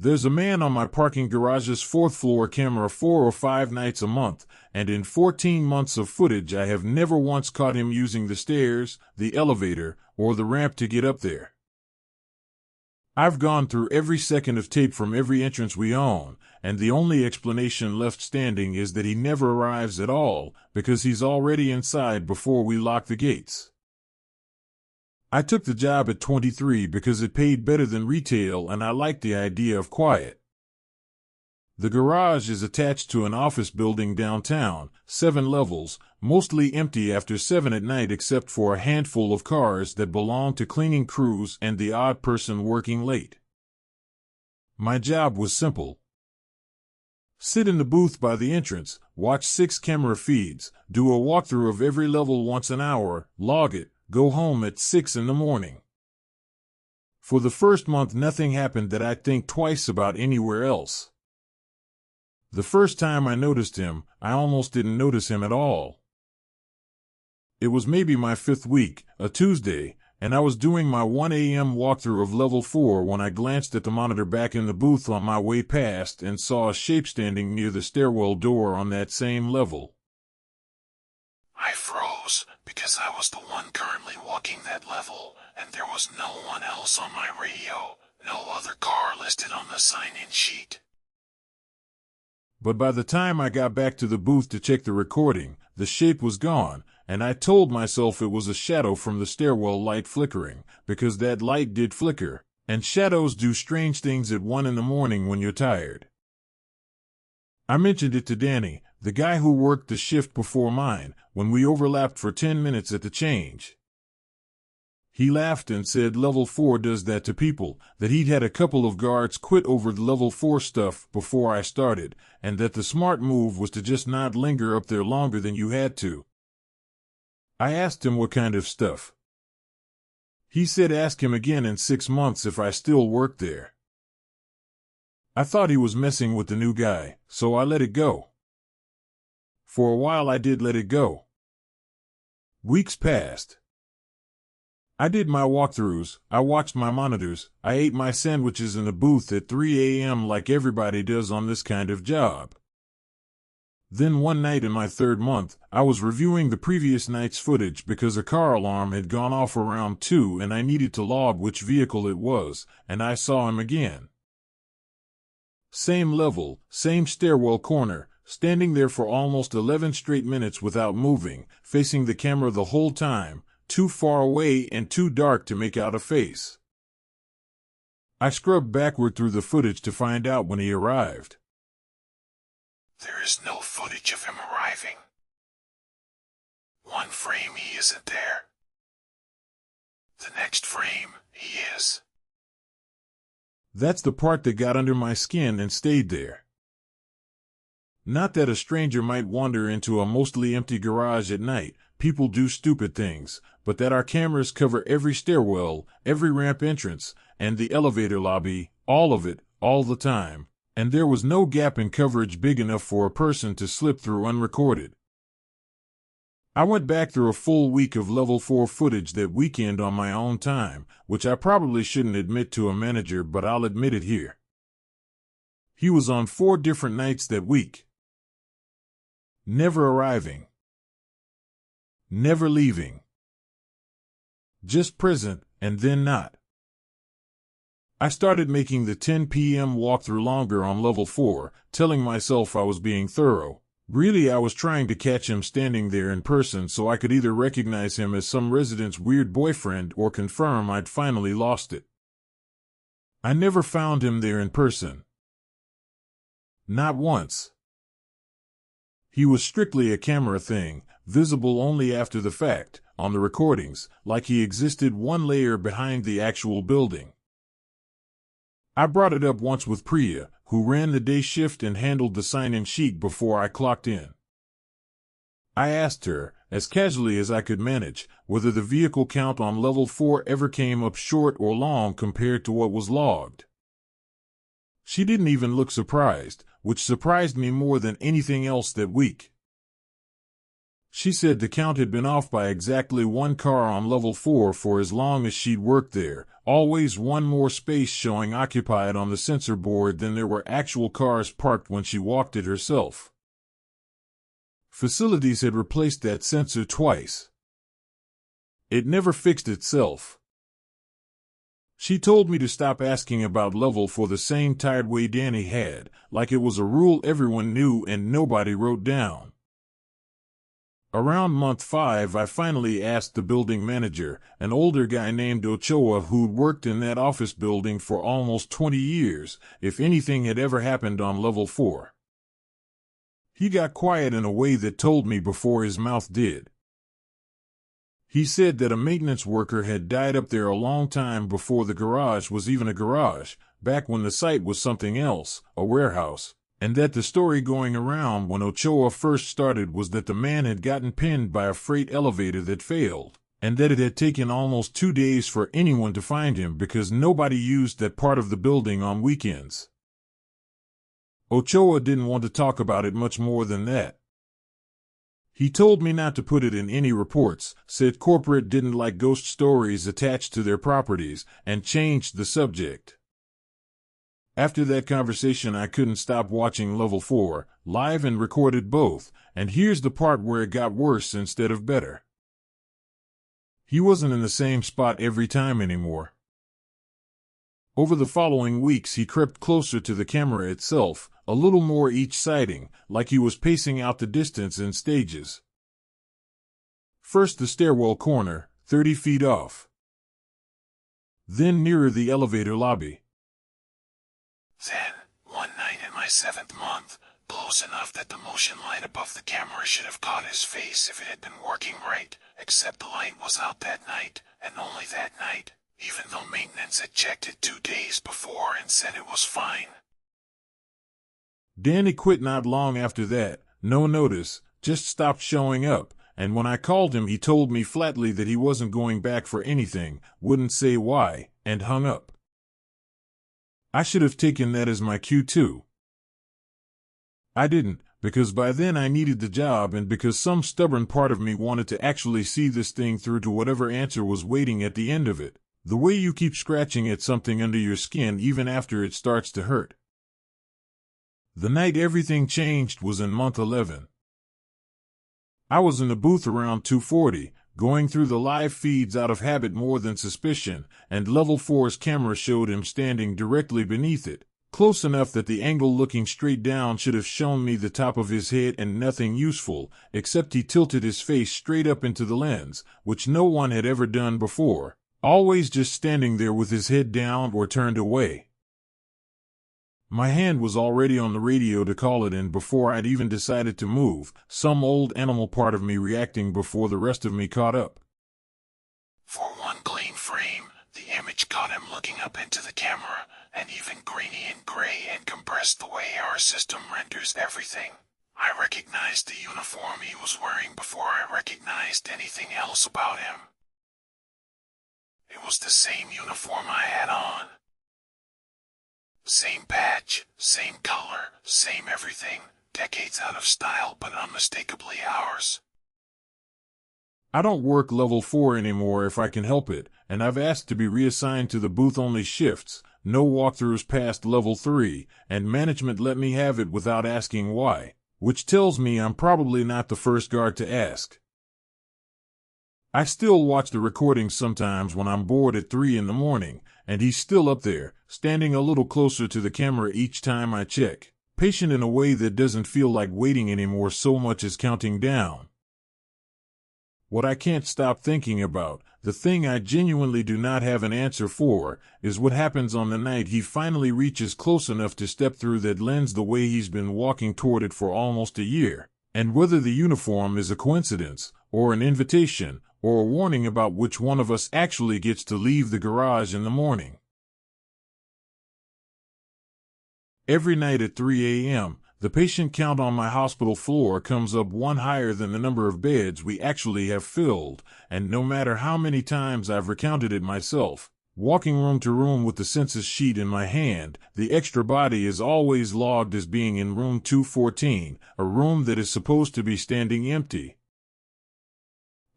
There's a man on my parking garage's fourth floor camera 4 or 5 nights a month, and in 14 months of footage I have never once caught him using the stairs, the elevator, or the ramp to get up there. I've gone through every second of tape from every entrance we own, and the only explanation left standing is that he never arrives at all, because he's already inside before we lock the gates. I took the job at 23 because it paid better than retail and I liked the idea of quiet. The garage is attached to an office building downtown, 7 levels, mostly empty after 7 at night except for a handful of cars that belong to cleaning crews and the odd person working late. My job was simple. Sit in the booth by the entrance, watch 6 camera feeds, do a walkthrough of every level once an hour, log it, go home at 6 in the morning. For the first month nothing happened that I'd think twice about anywhere else. The first time I noticed him, I almost didn't notice him at all. It was maybe my 5th week, a Tuesday, and I was doing my 1 a.m. walkthrough of level 4 when I glanced at the monitor back in the booth on my way past and saw a shape standing near the stairwell door on that same level. I froze because I was the one currently walking that level, and there was no one else on my radio, no other car listed on the sign-in sheet. But by the time I got back to the booth to check the recording, the shape was gone, and I told myself it was a shadow from the stairwell light flickering, because that light did flicker, and shadows do strange things at 1 in the morning when you're tired. I mentioned it to Danny, the guy who worked the shift before mine, when we overlapped for 10 minutes at the change. He laughed and said level 4 does that to people, that he'd had a couple of guards quit over the level 4 stuff before I started, and that the smart move was to just not linger up there longer than you had to. I asked him what kind of stuff. He said ask him again in 6 months if I still worked there. I thought he was messing with the new guy, so I let it go. For a while I did let it go. Weeks passed. I did my walkthroughs, I watched my monitors, I ate my sandwiches in the booth at 3 a.m. like everybody does on this kind of job. Then one night in my 3rd month, I was reviewing the previous night's footage because a car alarm had gone off around 2 and I needed to log which vehicle it was, and I saw him again. Same level, same stairwell corner, standing there for almost 11 straight minutes without moving, facing the camera the whole time, too far away and too dark to make out a face. I scrubbed backward through the footage to find out when he arrived. There is no footage of him arriving. One frame he isn't there. The next frame he is. That's the part that got under my skin and stayed there. Not that a stranger might wander into a mostly empty garage at night, people do stupid things, but that our cameras cover every stairwell, every ramp entrance, and the elevator lobby, all of it, all the time, and there was no gap in coverage big enough for a person to slip through unrecorded. I went back through a full week of level 4 footage that weekend on my own time, which I probably shouldn't admit to a manager, but I'll admit it here. He was on 4 different nights that week. Never arriving. Never leaving. Just present, and then not. I started making the 10 p.m. walkthrough longer on level 4, telling myself I was being thorough. Really, I was trying to catch him standing there in person so I could either recognize him as some resident's weird boyfriend or confirm I'd finally lost it. I never found him there in person. Not once. He was strictly a camera thing, visible only after the fact, on the recordings, like he existed 1 layer behind the actual building. I brought it up once with Priya, who ran the day shift and handled the sign-in sheet before I clocked in. I asked her, as casually as I could manage, whether the vehicle count on level 4 ever came up short or long compared to what was logged. She didn't even look surprised, which surprised me more than anything else that week. She said the count had been off by exactly 1 car on level 4 for as long as she'd worked there, Always one more space showing occupied on the sensor board than there were actual cars parked when she walked it herself. Facilities had replaced that sensor twice. It never fixed itself. She told me to stop asking about level for the same tired way Danny had, like it was a rule everyone knew and nobody wrote down. Around month 5, I finally asked the building manager, an older guy named Ochoa who'd worked in that office building for almost 20 years, if anything had ever happened on level 4. He got quiet in a way that told me before his mouth did. He said that a maintenance worker had died up there a long time before the garage was even a garage, back when the site was something else, a warehouse, and that the story going around when Ochoa first started was that the man had gotten pinned by a freight elevator that failed, and that it had taken almost 2 days for anyone to find him because nobody used that part of the building on weekends. Ochoa didn't want to talk about it much more than that. He told me not to put it in any reports, said corporate didn't like ghost stories attached to their properties, and changed the subject. After that conversation, I couldn't stop watching Level 4, live and recorded both, and here's the part where it got worse instead of better. He wasn't in the same spot every time anymore. Over the following weeks, he crept closer to the camera itself, a little more each sighting, like he was pacing out the distance in stages. First the stairwell corner, 30 feet off. Then nearer the elevator lobby. Then, one night in my 7th month, close enough that the motion light above the camera should have caught his face if it had been working right, except the light was out that night, and only that night, even though maintenance had checked it 2 days before and said it was fine. Danny quit not long after that, no notice, just stopped showing up, and when I called him he told me flatly that he wasn't going back for anything, wouldn't say why, and hung up. I should have taken that as my cue too. I didn't, because by then I needed the job and because some stubborn part of me wanted to actually see this thing through to whatever answer was waiting at the end of it, the way you keep scratching at something under your skin even after it starts to hurt. The night everything changed was in month 11. I was in the booth around 2:40, going through the live feeds out of habit more than suspicion, and Level 4's camera showed him standing directly beneath it, close enough that the angle looking straight down should have shown me the top of his head and nothing useful, except he tilted his face straight up into the lens, which no one had ever done before, always just standing there with his head down or turned away. My hand was already on the radio to call it in before I'd even decided to move, some old animal part of me reacting before the rest of me caught up. For one clean frame, the image caught him looking up into the camera, and even grainy and gray and compressed the way our system renders everything. I recognized the uniform he was wearing before I recognized anything else about him. It was the same uniform I had on. Same patch, same color, same everything, decades out of style but unmistakably ours. I don't work Level 4 anymore if I can help it, and I've asked to be reassigned to the booth-only shifts, no walkthroughs past Level 3, and management let me have it without asking why, which tells me I'm probably not the first guard to ask. I still watch the recordings sometimes when I'm bored at 3 in the morning, and he's still up there, standing a little closer to the camera each time I check, patient in a way that doesn't feel like waiting anymore so much as counting down. What I can't stop thinking about, the thing I genuinely do not have an answer for, is what happens on the night he finally reaches close enough to step through that lens the way he's been walking toward it for almost a year, and whether the uniform is a coincidence, or an invitation, or a warning about which one of us actually gets to leave the garage in the morning. Every night at 3 a.m., the patient count on my hospital floor comes up one higher than the number of beds we actually have filled, and no matter how many times I've recounted it myself, walking room to room with the census sheet in my hand, the extra body is always logged as being in room 214, a room that is supposed to be standing empty.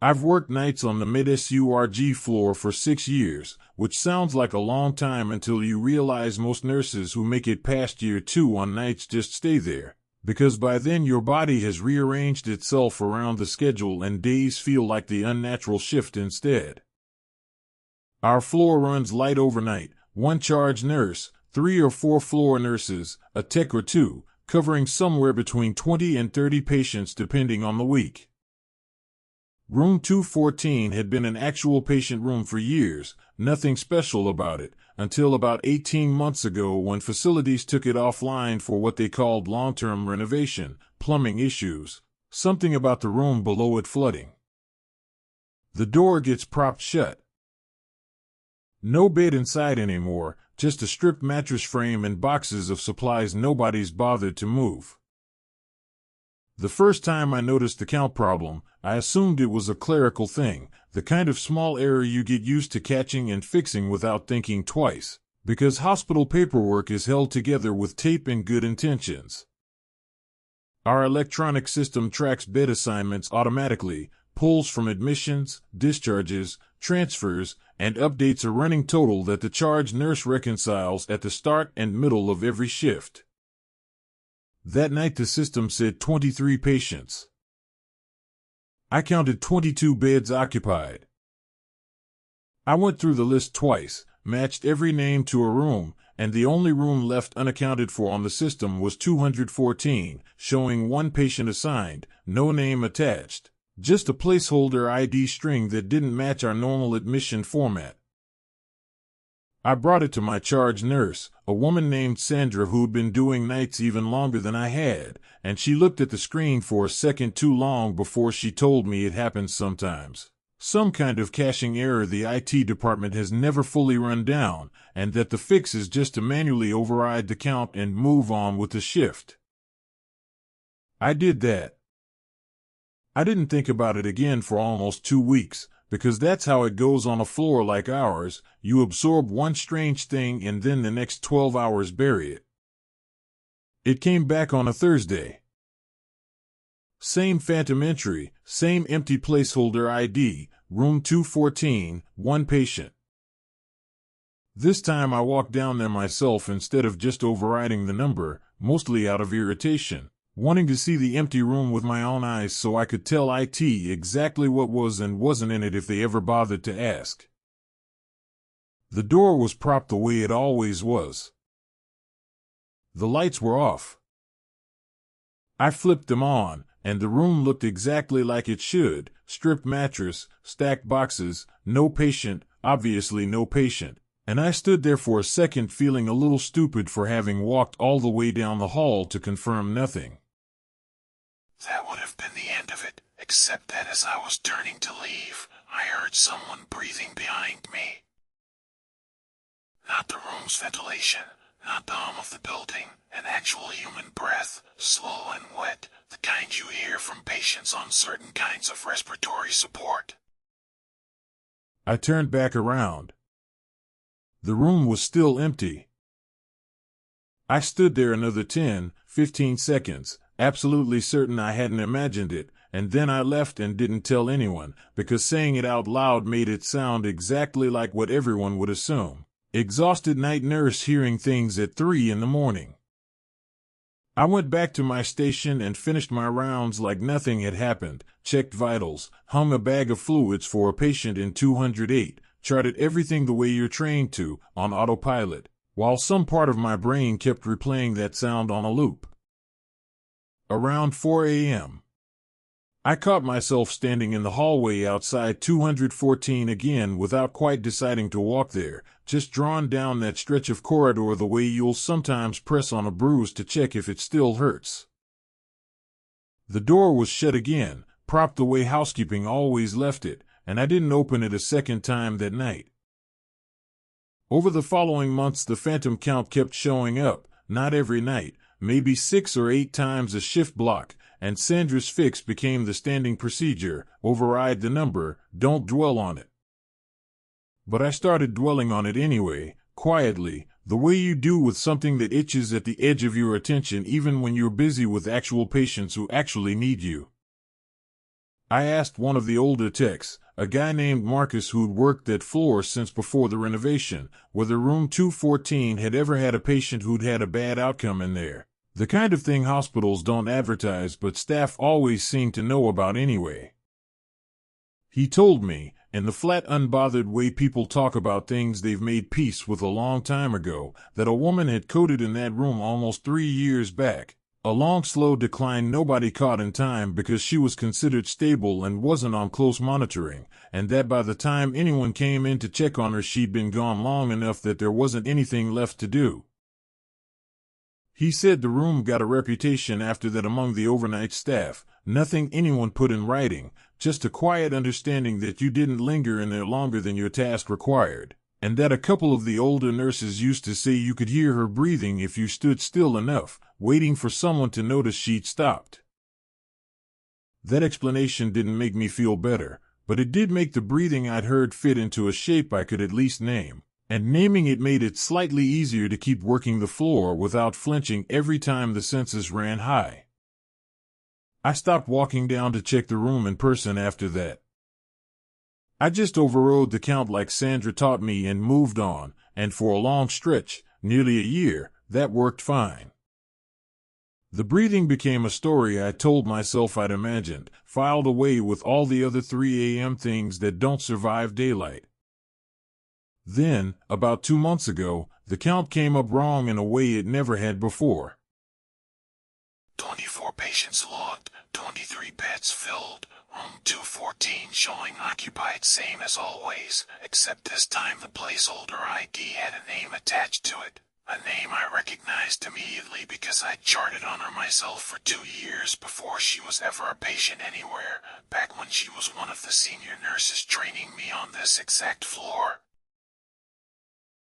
I've worked nights on the mid-surg floor for 6 years, which sounds like a long time until you realize most nurses who make it past year 2 on nights just stay there, because by then your body has rearranged itself around the schedule and days feel like the unnatural shift instead. Our floor runs light overnight, 1 charge nurse, 3 or 4 floor nurses, a tech or 2, covering somewhere between 20 and 30 patients depending on the week. Room 214 had been an actual patient room for years, nothing special about it, until about 18 months ago when facilities took it offline for what they called long-term renovation, plumbing issues, something about the room below it flooding. The door gets propped shut. No bed inside anymore, just a stripped mattress frame and boxes of supplies nobody's bothered to move. The first time I noticed the count problem, I assumed it was a clerical thing, the kind of small error you get used to catching and fixing without thinking twice, because hospital paperwork is held together with tape and good intentions. Our electronic system tracks bed assignments automatically, pulls from admissions, discharges, transfers, and updates a running total that the charge nurse reconciles at the start and middle of every shift. That night the system said 23 patients. I counted 22 beds occupied. I went through the list twice, matched every name to a room, and the only room left unaccounted for on the system was 214, showing 1 patient assigned, no name attached, just a placeholder ID string that didn't match our normal admission format. I brought it to my charge nurse, a woman named Sandra who'd been doing nights even longer than I had, and she looked at the screen for a second too long before she told me it happens sometimes. Some kind of caching error the IT department has never fully run down, and that the fix is just to manually override the count and move on with the shift. I did that. I didn't think about it again for almost 2 weeks, because that's how it goes on a floor like ours. You absorb one strange thing and then the next 12 hours bury it. It came back on a Thursday. Same phantom entry, same empty placeholder ID, room 214, 1 patient. This time I walked down there myself instead of just overriding the number, mostly out of irritation, wanting to see the empty room with my own eyes so I could tell IT exactly what was and wasn't in it if they ever bothered to ask. The door was propped the way it always was. The lights were off. I flipped them on, and the room looked exactly like it should: stripped mattress, stacked boxes, no patient, obviously no patient. And I stood there for a second feeling a little stupid for having walked all the way down the hall to confirm nothing. That would have been the end of it, except that as I was turning to leave, I heard someone breathing behind me. Not the room's ventilation, not the hum of the building, an actual human breath, slow and wet, the kind you hear from patients on certain kinds of respiratory support. I turned back around. The room was still empty. I stood there another 10, 15 seconds, absolutely certain I hadn't imagined it, and then I left and didn't tell anyone, because saying it out loud made it sound exactly like what everyone would assume. Exhausted night nurse hearing things at 3 in the morning. I went back to my station and finished my rounds like nothing had happened, checked vitals, hung a bag of fluids for a patient in 208, charted everything the way you're trained to, on autopilot, while some part of my brain kept replaying that sound on a loop. Around 4 a.m. I caught myself standing in the hallway outside 214 again without quite deciding to walk there, just drawn down that stretch of corridor the way you'll sometimes press on a bruise to check if it still hurts. The door was shut again, propped the way housekeeping always left it, and I didn't open it a second time that night. Over the following months the phantom count kept showing up, not every night, maybe 6 or 8 times a shift block, and Sandra's fix became the standing procedure: override the number, don't dwell on it. But I started dwelling on it anyway, quietly, the way you do with something that itches at the edge of your attention even when you're busy with actual patients who actually need you. I asked one of the older techs, a guy named Marcus who'd worked that floor since before the renovation, whether room 214 had ever had a patient who'd had a bad outcome in there. The kind of thing hospitals don't advertise but staff always seem to know about anyway. He told me, in the flat unbothered way people talk about things they've made peace with a long time ago, that a woman had coded in that room almost 3 years back. A long slow decline nobody caught in time because she was considered stable and wasn't on close monitoring, and that by the time anyone came in to check on her she'd been gone long enough that there wasn't anything left to do. He said the room got a reputation after that among the overnight staff, nothing anyone put in writing, just a quiet understanding that you didn't linger in there longer than your task required, and that a couple of the older nurses used to say you could hear her breathing if you stood still enough, waiting for someone to notice she'd stopped. That explanation didn't make me feel better, but it did make the breathing I'd heard fit into a shape I could at least name, and naming it made it slightly easier to keep working the floor without flinching every time the census ran high. I stopped walking down to check the room in person after that. I just overrode the count like Sandra taught me and moved on, and for a long stretch, nearly a year, that worked fine. The breathing became a story I told myself I'd imagined, filed away with all the other 3 a.m. things that don't survive daylight. Then, about 2 months ago, the count came up wrong in a way it never had before. 24 patients logged, 23 beds filled, room 214 showing occupied same as always, except this time the placeholder ID had a name attached to it. A name I recognized immediately because I'd charted on her myself for 2 years before she was ever a patient anywhere, back when she was one of the senior nurses training me on this exact floor.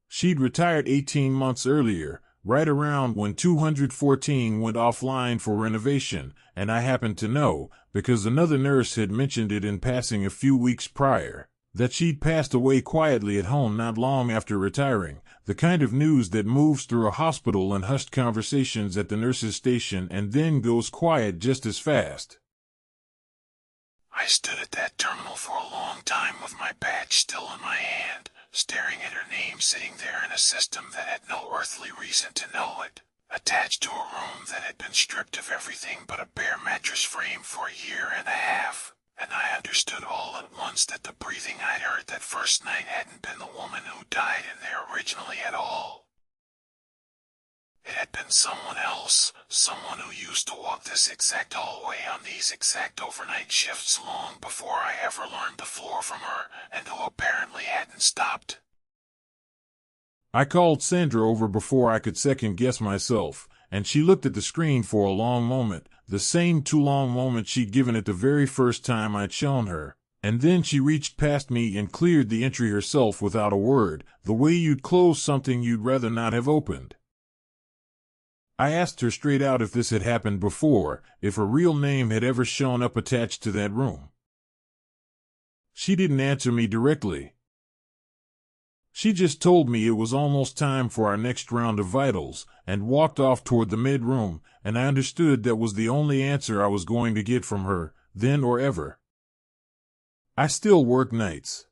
She'd retired 18 months earlier, right around when 214 went offline for renovation, and I happened to know, because another nurse had mentioned it in passing a few weeks prior, that she'd passed away quietly at home not long after retiring, the kind of news that moves through a hospital in hushed conversations at the nurse's station and then goes quiet just as fast. I stood at that terminal for a long time with my badge still in my hand, staring at her name sitting there in a system that had no earthly reason to know it, attached to a room that had been stripped of everything but a bare mattress frame for a year and a half. And I understood all at once that the breathing I'd heard that first night hadn't been the woman who died in there originally at all. It had been someone else, someone who used to walk this exact hallway on these exact overnight shifts long before I ever learned the floor from her, and who apparently hadn't stopped. I called Sandra over before I could second-guess myself, and she looked at the screen for a long moment, the same too long moment she'd given it the very first time I'd shown her, and then she reached past me and cleared the entry herself without a word, the way you'd close something you'd rather not have opened. I asked her straight out if this had happened before, if a real name had ever shown up attached to that room. She didn't answer me directly. She just told me it was almost time for our next round of vitals, and walked off toward the mid-room, and I understood that was the only answer I was going to get from her, then or ever. I still work nights.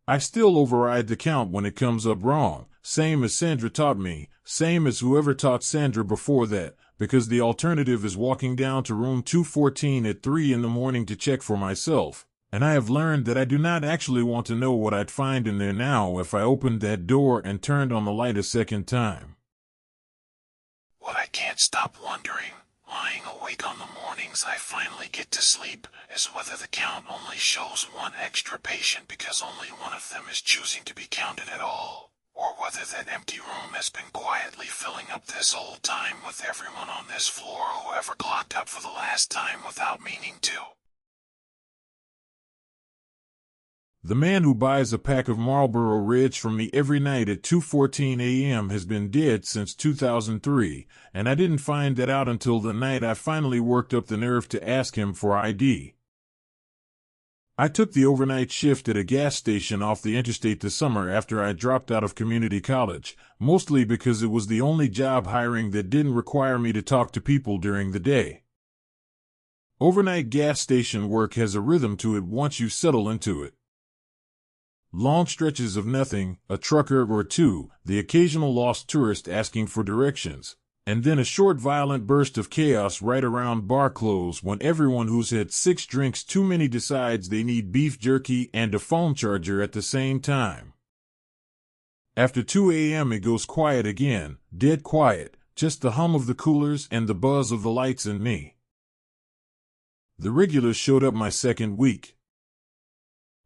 I still override the count when it comes up wrong, same as Sandra taught me, same as whoever taught Sandra before that, because the alternative is walking down to room 214 at 3 in the morning to check for myself. And I have learned that I do not actually want to know what I'd find in there now if I opened that door and turned on the light a second time. What I can't stop wondering, lying awake on the mornings I finally get to sleep, is whether the count only shows one extra patient because only one of them is choosing to be counted at all, or whether that empty room has been quietly filling up this whole time with everyone on this floor who ever clocked up for the last time without meaning to. The man who buys a pack of Marlboro Reds from me every night at 2:14 a.m. has been dead since 2003, and I didn't find that out until the night I finally worked up the nerve to ask him for ID. I took the overnight shift at a gas station off the interstate this summer after I dropped out of community college, mostly because it was the only job hiring that didn't require me to talk to people during the day. Overnight gas station work has a rhythm to it once you settle into it. Long stretches of nothing, a trucker or two, the occasional lost tourist asking for directions, and then a short violent burst of chaos right around bar close when everyone who's had 6 drinks too many decides they need beef jerky and a phone charger at the same time. After 2 a.m. it goes quiet again, dead quiet, just the hum of the coolers and the buzz of the lights and me. The regulars showed up my second week.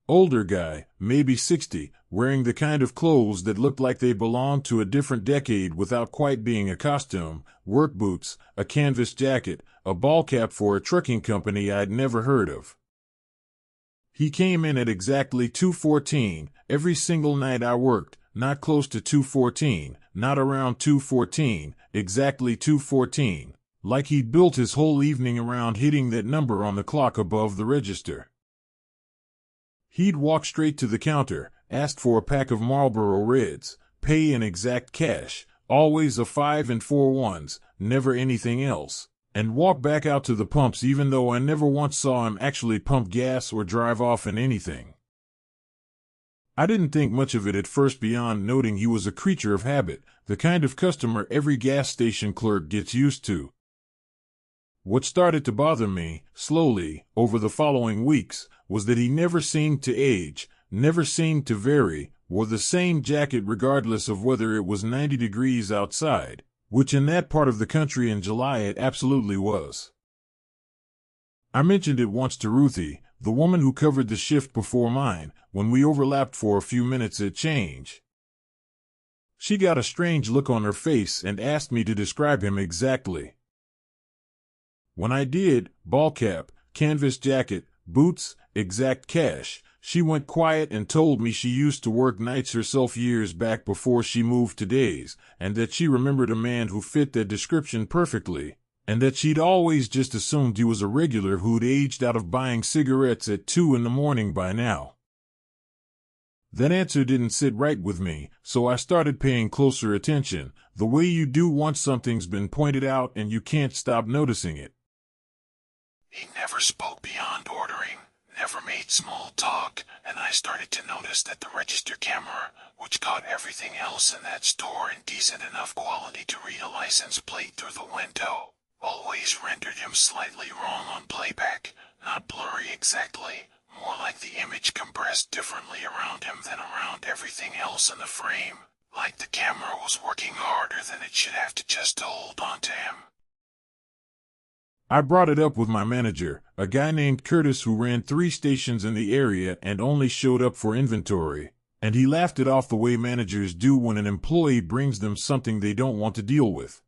Older guy, maybe 60, wearing the kind of clothes that looked like they belonged to a different decade without quite being a costume, work boots, a canvas jacket, a ball cap for a trucking company I'd never heard of. He came in at exactly 2:14 every single night I worked, not close to 2:14, not around 2:14, exactly 2:14, like he'd built his whole evening around hitting that number on the clock above the register. He'd walk straight to the counter, ask for a pack of Marlboro Reds, pay in exact cash, always a 5 and 4 ones, never anything else, and walk back out to the pumps even though I never once saw him actually pump gas or drive off in anything. I didn't think much of it at first beyond noting he was a creature of habit, the kind of customer every gas station clerk gets used to. What started to bother me, slowly, over the following weeks, was that he never seemed to age, never seemed to vary, wore the same jacket regardless of whether it was 90 degrees outside, which in that part of the country in July it absolutely was. I mentioned it once to Ruthie, the woman who covered the shift before mine, when we overlapped for a few minutes at change. She got a strange look on her face and asked me to describe him exactly. When I did, ball cap, canvas jacket, boots, exact cash, she went quiet and told me she used to work nights herself years back before she moved to days, and that she remembered a man who fit that description perfectly, and that she'd always just assumed he was a regular who'd aged out of buying cigarettes at 2 in the morning by now. That answer didn't sit right with me, so I started paying closer attention, the way you do once something's been pointed out and you can't stop noticing it. He never spoke beyond ordering, never made small talk, and I started to notice that the register camera, which caught everything else in that store in decent enough quality to read a license plate through the window, always rendered him slightly wrong on playback, not blurry exactly, more like the image compressed differently around him than around everything else in the frame, like the camera was working harder than it should have to just to hold on to him. I brought it up with my manager, a guy named Curtis who ran 3 stations in the area and only showed up for inventory, and he laughed it off the way managers do when an employee brings them something they don't want to deal with.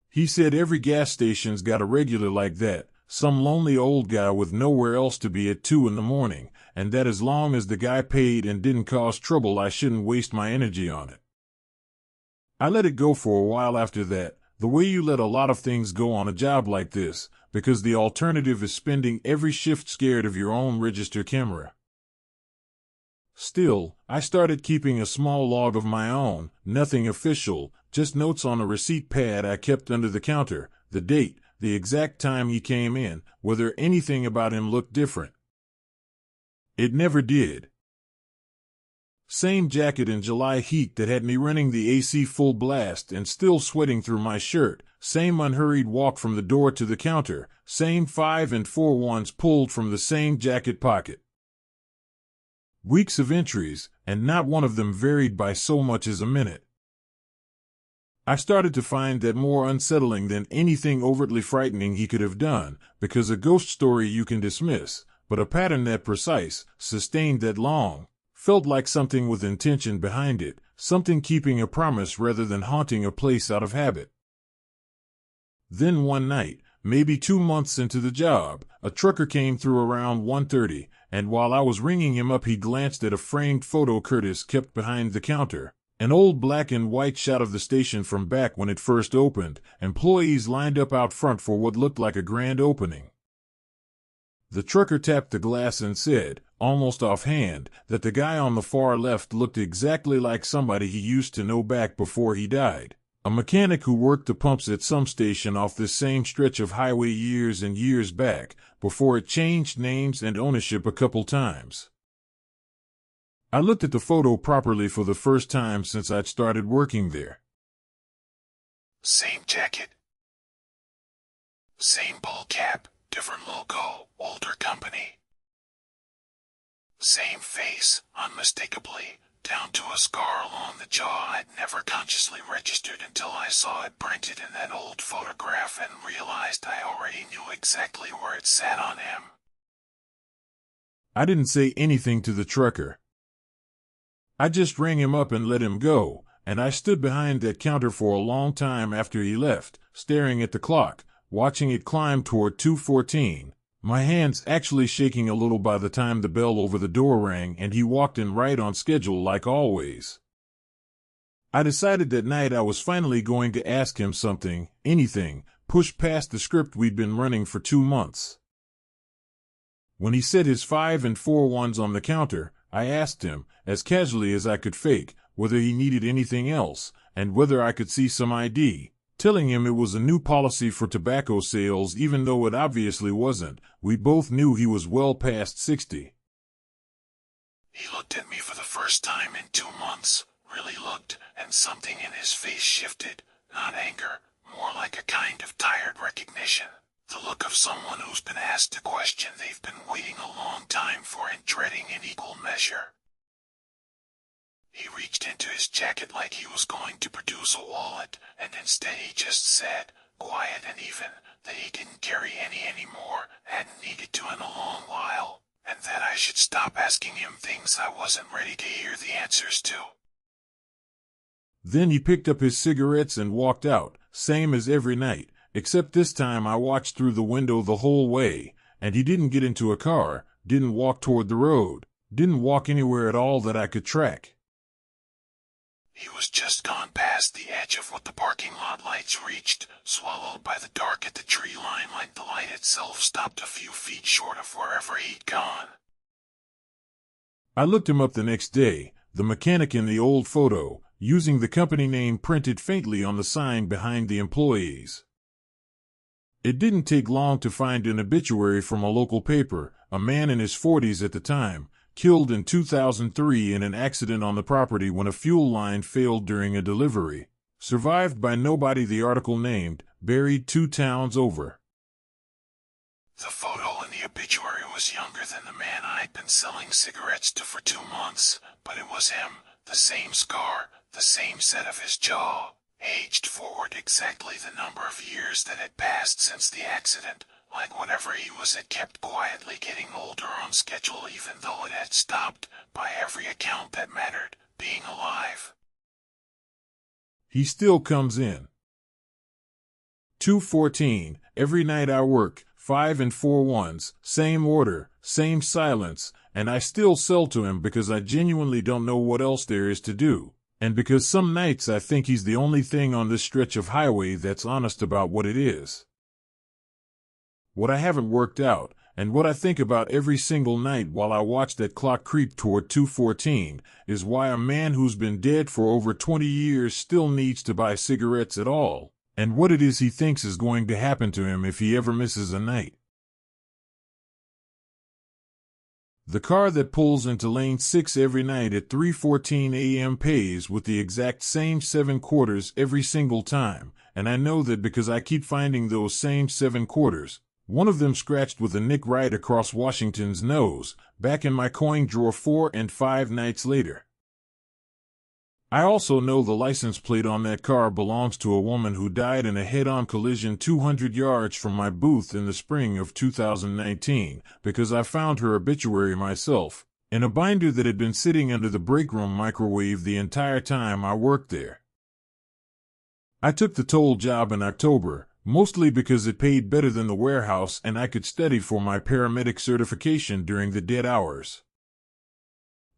He said every gas station's got a regular like that, some lonely old guy with nowhere else to be at 2 in the morning, and that as long as the guy paid and didn't cause trouble I shouldn't waste my energy on it. I let it go for a while after that, the way you let a lot of things go on a job like this, because the alternative is spending every shift scared of your own register camera. Still, I started keeping a small log of my own, nothing official, just notes on a receipt pad I kept under the counter, the date, the exact time he came in, whether anything about him looked different. It never did. Same jacket in July heat that had me running the AC full blast and still sweating through my shirt, same unhurried walk from the door to the counter, same 5 and 4 ones pulled from the same jacket pocket. Weeks of entries, and not one of them varied by so much as a minute. I started to find that more unsettling than anything overtly frightening he could have done, because a ghost story you can dismiss, but a pattern that precise, sustained that long, felt like something with intention behind it, something keeping a promise rather than haunting a place out of habit. Then one night, maybe 2 months into the job, a trucker came through around 1:30, and while I was ringing him up he glanced at a framed photo Curtis kept behind the counter, an old black and white shot of the station from back when it first opened, employees lined up out front for what looked like a grand opening. The trucker tapped the glass and said, almost offhand, that the guy on the far left looked exactly like somebody he used to know back before he died, A mechanic who worked the pumps at some station off this same stretch of highway years and years back, before it changed names and ownership a couple times. I looked at the photo properly for the first time since I'd started working there. Same jacket. Same ball cap, different logo, older company. Same face, unmistakably, down to a scar along the jaw I'd never consciously registered until I saw it printed in that old photograph and realized I already knew exactly where it sat on him. I didn't say anything to the trucker. I just rang him up and let him go, and I stood behind that counter for a long time after he left, staring at the clock, watching it climb toward 2:14, my hands actually shaking a little by the time the bell over the door rang and he walked in right on schedule like always. I decided that night I was finally going to ask him something, anything, push past the script we'd been running for 2 months. When he set his 5 and 4 ones on the counter, I asked him, as casually as I could fake, whether he needed anything else, and whether I could see some ID, telling him it was a new policy for tobacco sales even though it obviously wasn't. We both knew he was well past 60. He looked at me for the first time in 2 months, really looked, and something in his face shifted, not anger, more like a kind of tired recognition. The look of someone who's been asked a question they've been waiting a long time for and dreading in equal measure. He reached into his jacket like he was going to produce a wallet, and instead he just said, quiet and even, that he didn't carry any anymore, hadn't needed to in a long while, and that I should stop asking him things I wasn't ready to hear the answers to. Then he picked up his cigarettes and walked out, same as every night, except this time I watched through the window the whole way, and he didn't get into a car, didn't walk toward the road, didn't walk anywhere at all that I could track. He was just gone past the edge of what the parking lot lights reached, swallowed by the dark at the tree line like the light itself stopped a few feet short of wherever he'd gone. I looked him up the next day, the mechanic in the old photo, using the company name printed faintly on the sign behind the employees. It didn't take long to find an obituary from a local paper, a man in his 40s at the time, killed in 2003 in an accident on the property when a fuel line failed during a delivery. Survived by nobody, the article named, buried 2 towns over. The photo in the obituary was younger than the man I'd been selling cigarettes to for 2 months, but it was him, the same scar, the same set of his jaw, aged forward exactly the number of years that had passed since the accident. Like whatever he was had kept quietly getting older on schedule even though it had stopped, by every account that mattered, being alive. He still comes in. 2:14, every night I work, 5 and 4 ones, same order, same silence, and I still sell to him because I genuinely don't know what else there is to do, and because some nights I think he's the only thing on this stretch of highway that's honest about what it is. What I haven't worked out, and what I think about every single night while I watch that clock creep toward 2:14, is why a man who's been dead for over 20 years still needs to buy cigarettes at all, and what it is he thinks is going to happen to him if he ever misses a night. The car that pulls into lane 6 every night at 3:14 a.m. pays with the exact same 7 quarters every single time, and I know that because I keep finding those same 7 quarters, one of them scratched with a nick right across Washington's nose, back in my coin drawer 4 and 5 nights later. I also know the license plate on that car belongs to a woman who died in a head-on collision 200 yards from my booth in the spring of 2019, because I found her obituary myself, in a binder that had been sitting under the break room microwave the entire time I worked there. I took the toll job in October, mostly because it paid better than the warehouse and I could study for my paramedic certification during the dead hours.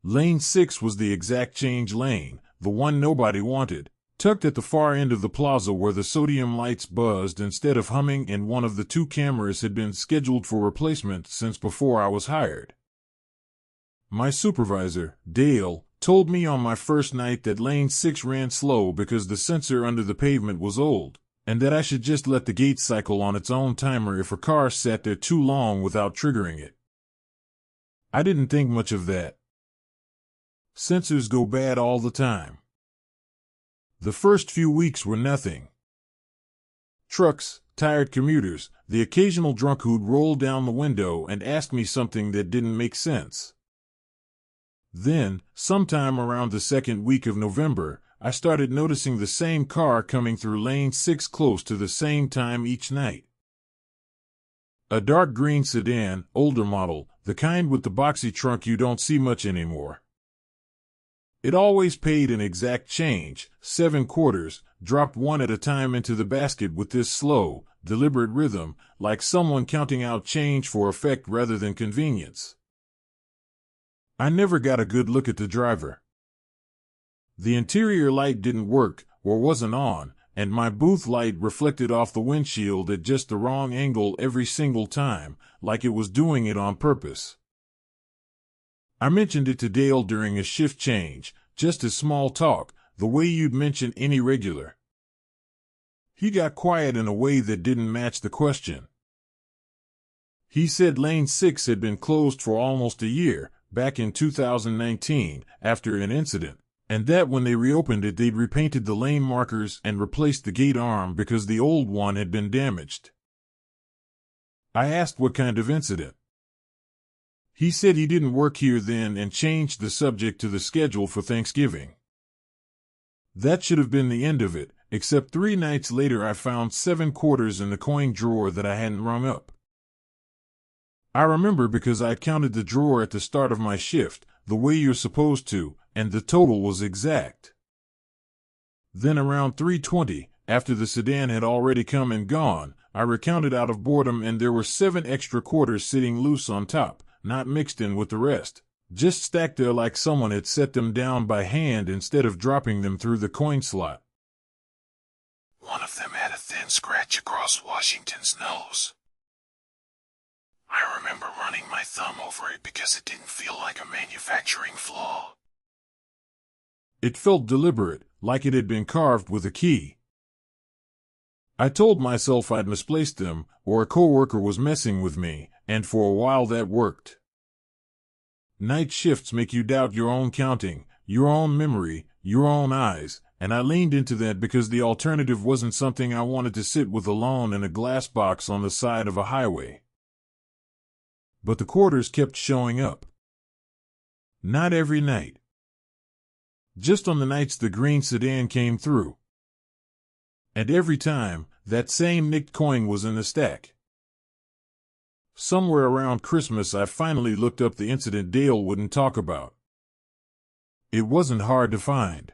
Lane 6 was the exact change lane, the one nobody wanted, tucked at the far end of the plaza where the sodium lights buzzed instead of humming, and one of the 2 cameras had been scheduled for replacement since before I was hired. My supervisor, Dale, told me on my first night that lane 6 ran slow because the sensor under the pavement was old, and that I should just let the gate cycle on its own timer if a car sat there too long without triggering it. I didn't think much of that. Sensors go bad all the time. The first few weeks were nothing. Trucks, tired commuters, the occasional drunk who'd roll down the window and ask me something that didn't make sense. Then, sometime around the second week of November, I started noticing the same car coming through lane 6 close to the same time each night. A dark green sedan, older model, the kind with the boxy trunk you don't see much anymore. It always paid an exact change, 7 quarters, dropped one at a time into the basket with this slow, deliberate rhythm, like someone counting out change for effect rather than convenience. I never got a good look at the driver. The interior light didn't work, or wasn't on, and my booth light reflected off the windshield at just the wrong angle every single time, like it was doing it on purpose. I mentioned it to Dale during a shift change, just as small talk, the way you'd mention any regular. He got quiet in a way that didn't match the question. He said lane 6 had been closed for almost a year, back in 2019, after an incident, and that when they reopened it they'd repainted the lane markers and replaced the gate arm because the old one had been damaged. I asked what kind of incident. He said he didn't work here then and changed the subject to the schedule for Thanksgiving. That should have been the end of it, except 3 nights later I found 7 quarters in the coin drawer that I hadn't rung up. I remember because I counted the drawer at the start of my shift, the way you're supposed to, and the total was exact. Then around 3:20, after the sedan had already come and gone, I recounted out of boredom and there were 7 extra quarters sitting loose on top, not mixed in with the rest, just stacked there like someone had set them down by hand instead of dropping them through the coin slot. One of them had a thin scratch across Washington's nose. I remember running my thumb over it because it didn't feel like a manufacturing flaw. It felt deliberate, like it had been carved with a key. I told myself I'd misplaced them, or a coworker was messing with me, and for a while that worked. Night shifts make you doubt your own counting, your own memory, your own eyes, and I leaned into that because the alternative wasn't something I wanted to sit with alone in a glass box on the side of a highway. But the quarters kept showing up. Not every night. Just on the nights the green sedan came through. And every time, that same nicked coin was in the stack. Somewhere around Christmas I finally looked up the incident Dale wouldn't talk about. It wasn't hard to find.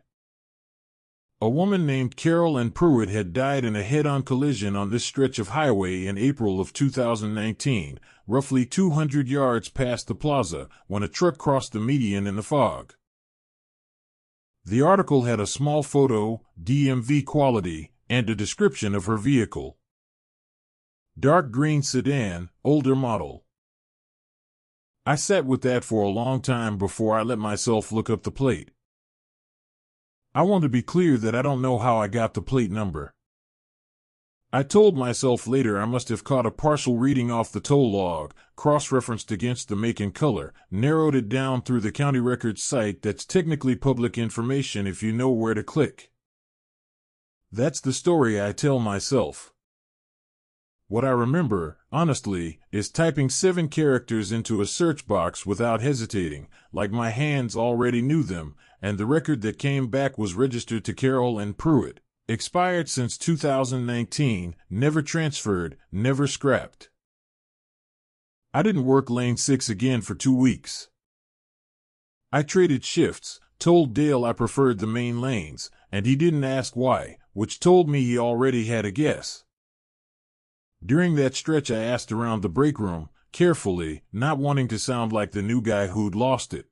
A woman named Carol Ann Pruitt had died in a head-on collision on this stretch of highway in April of 2019, roughly 200 yards past the plaza, when a truck crossed the median in the fog. The article had a small photo, DMV quality, and a description of her vehicle. Dark green sedan, older model. I sat with that for a long time before I let myself look up the plate. I want to be clear that I don't know how I got the plate number. I told myself later I must have caught a partial reading off the tow log, cross-referenced against the make and color, narrowed it down through the county records site that's technically public information if you know where to click. That's the story I tell myself. What I remember, honestly, is typing 7 characters into a search box without hesitating, like my hands already knew them, and the record that came back was registered to Carol Ann Pruitt, expired since 2019, never transferred, never scrapped. I didn't work lane 6 again for 2 weeks. I traded shifts, told Dale I preferred the main lanes, and he didn't ask why, which told me he already had a guess. During that stretch I asked around the break room, carefully, not wanting to sound like the new guy who'd lost it.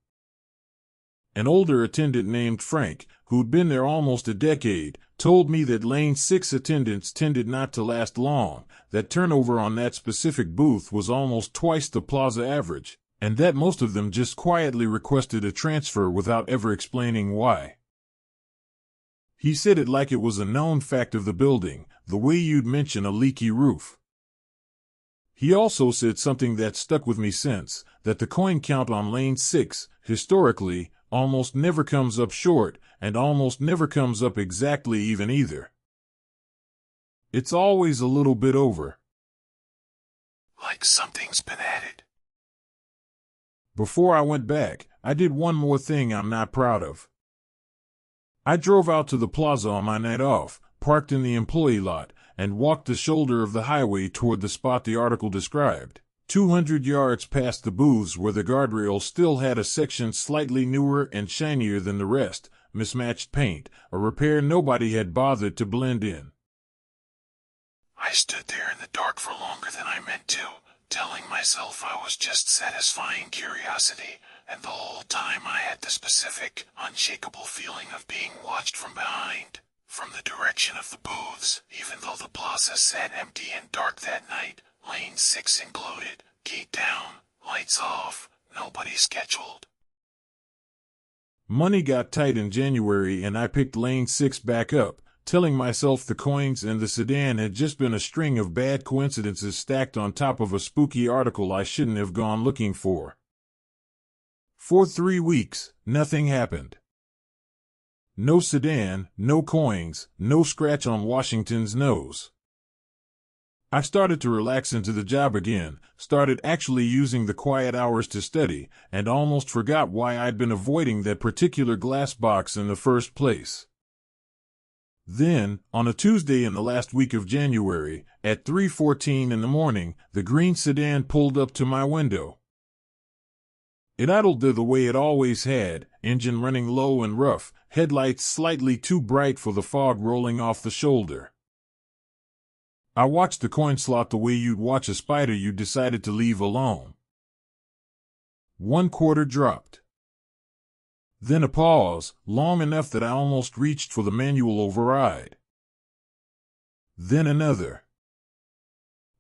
An older attendant named Frank, who'd been there almost a decade, told me that lane 6 attendants tended not to last long, that turnover on that specific booth was almost twice the plaza average, and that most of them just quietly requested a transfer without ever explaining why. He said it like it was a known fact of the building, the way you'd mention a leaky roof. He also said something that stuck with me since, that the coin count on lane 6, historically, almost never comes up short, and almost never comes up exactly even either. It's always a little bit over. Like something's been added. Before I went back, I did one more thing I'm not proud of. I drove out to the plaza on my night off, parked in the employee lot, and walked the shoulder of the highway toward the spot the article described, 200 yards past the booths where the guardrail still had a section slightly newer and shinier than the rest, mismatched paint, a repair nobody had bothered to blend in. I stood there in the dark for longer than I meant to, telling myself I was just satisfying curiosity, and the whole time I had the specific, unshakable feeling of being watched from behind, from the direction of the booths, even though the plaza sat empty and dark that night, lane 6 included, gate down, lights off, nobody scheduled. Money got tight in January and I picked lane 6 back up, telling myself the coins and the sedan had just been a string of bad coincidences stacked on top of a spooky article I shouldn't have gone looking for. For 3 weeks, nothing happened. No sedan, no coins, no scratch on Washington's nose. I started to relax into the job again, started actually using the quiet hours to study, and almost forgot why I'd been avoiding that particular glass box in the first place. Then, on a Tuesday in the last week of January, at 3:14 in the morning, the green sedan pulled up to my window. It idled there the way it always had, engine running low and rough, headlights slightly too bright for the fog rolling off the shoulder. I watched the coin slot the way you'd watch a spider you decided to leave alone. 1 quarter dropped. Then a pause, long enough that I almost reached for the manual override. Then another.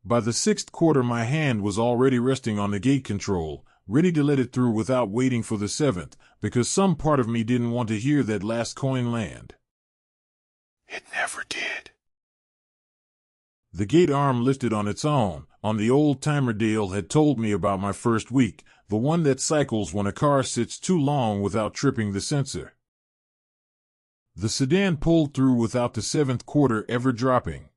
By the 6th quarter my hand was already resting on the gate control, ready to let it through without waiting for the 7th, because some part of me didn't want to hear that last coin land. It never did. The gate arm lifted on its own, on the old timer Dale had told me about my first week, the one that cycles when a car sits too long without tripping the sensor. The sedan pulled through without the 7th quarter ever dropping.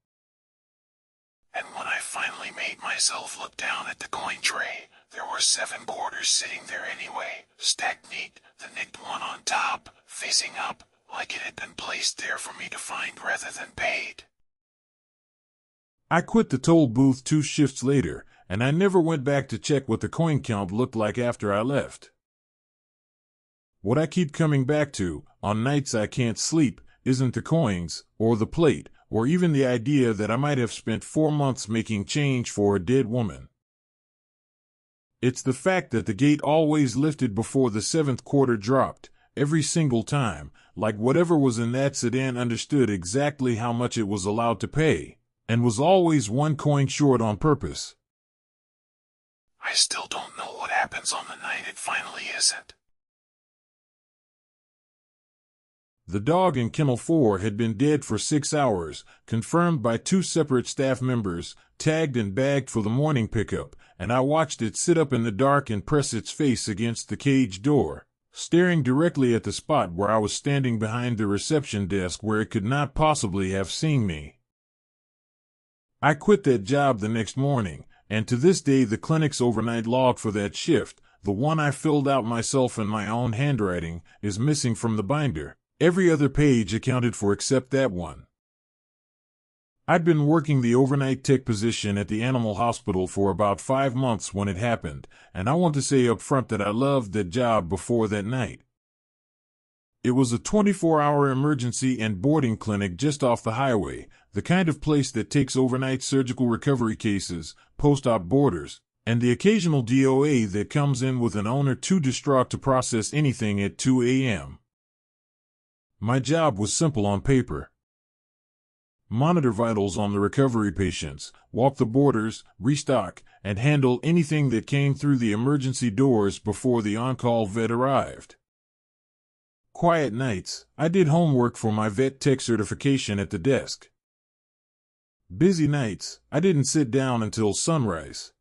And when I finally made myself look down at the coin tray, there were 7 quarters sitting there anyway, stacked neat, the nicked one on top, facing up, like it had been placed there for me to find rather than paid. I quit the toll booth 2 shifts later, and I never went back to check what the coin count looked like after I left. What I keep coming back to, on nights I can't sleep, isn't the coins, or the plate, or even the idea that I might have spent 4 months making change for a dead woman. It's the fact that the gate always lifted before the 7th quarter dropped, every single time, like whatever was in that sedan understood exactly how much it was allowed to pay, and was always 1 coin short on purpose. I still don't know what happens on the night it finally isn't. The dog in Kennel 4 had been dead for 6 hours, confirmed by 2 separate staff members, tagged and bagged for the morning pickup, and I watched it sit up in the dark and press its face against the cage door, staring directly at the spot where I was standing behind the reception desk where it could not possibly have seen me. I quit that job the next morning, and to this day the clinic's overnight log for that shift, the one I filled out myself in my own handwriting, is missing from the binder. Every other page accounted for except that one. I'd been working the overnight tech position at the animal hospital for about 5 months when it happened, and I want to say up front that I loved that job before that night. It was a 24-hour emergency and boarding clinic just off the highway, the kind of place that takes overnight surgical recovery cases, post-op boarders, and the occasional DOA that comes in with an owner too distraught to process anything at 2 a.m. My job was simple on paper. monitor vitals on the recovery patients, walk the borders, restock, and handle anything that came through the emergency doors before the on-call vet arrived. Quiet nights, I did homework for my vet tech certification at the desk. Busy nights, I didn't sit down until sunrise.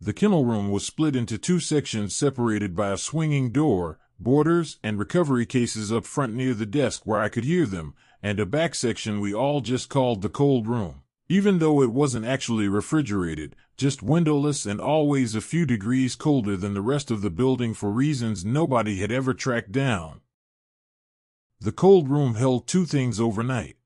The kennel room was split into two sections separated by a swinging door, boarders and recovery cases up front near the desk where I could hear them, and a back section we all just called the cold room, even though it wasn't actually refrigerated, just windowless and always a few degrees colder than the rest of the building for reasons nobody had ever tracked down. The cold room held two things overnight: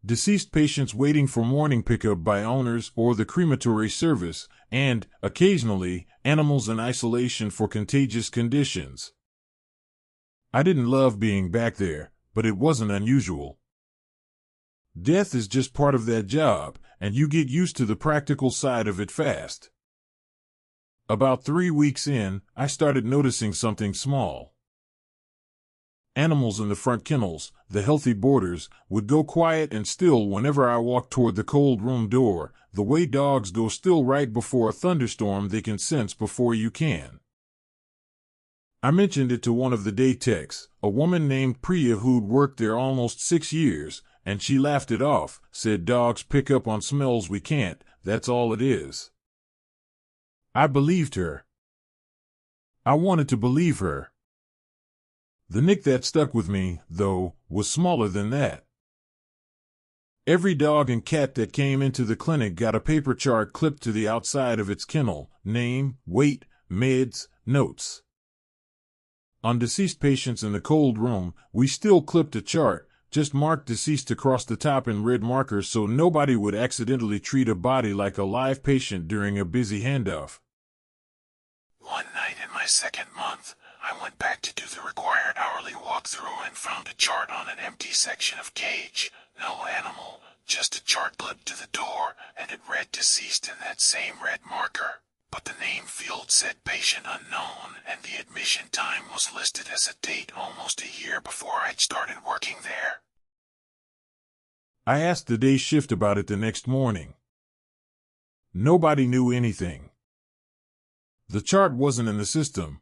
deceased patients waiting for morning pickup by owners or the crematory service, and, occasionally, animals in isolation for contagious conditions. I didn't love being back there, but it wasn't unusual. Death is just part of that job, and you get used to the practical side of it fast. About 3 weeks in, I started noticing something small. Animals in the front kennels, the healthy boarders, would go quiet and still whenever I walked toward the cold room door, the way dogs go still right before a thunderstorm they can sense before you can. I mentioned it to one of the day techs, a woman named Priya who'd worked there almost 6 years, and she laughed it off, said dogs pick up on smells we can't, that's all it is. I believed her. I wanted to believe her. The nick that stuck with me, though, was smaller than that. Every dog and cat that came into the clinic got a paper chart clipped to the outside of its kennel: name, weight, meds, notes. On deceased patients in the cold room, we still clipped a chart, just marked deceased across the top in red markers so nobody would accidentally treat a body like a live patient during a busy handoff. One night in my second month, I went back to do the required hourly walkthrough and found a chart on an empty section of cage. No animal, just a chart clipped to the door, and it read deceased in that same red marker. But the name field said patient unknown, and the admission time was listed as a date almost a year before I'd started working there. I asked the day shift about it the next morning. Nobody knew anything. The chart wasn't in the system.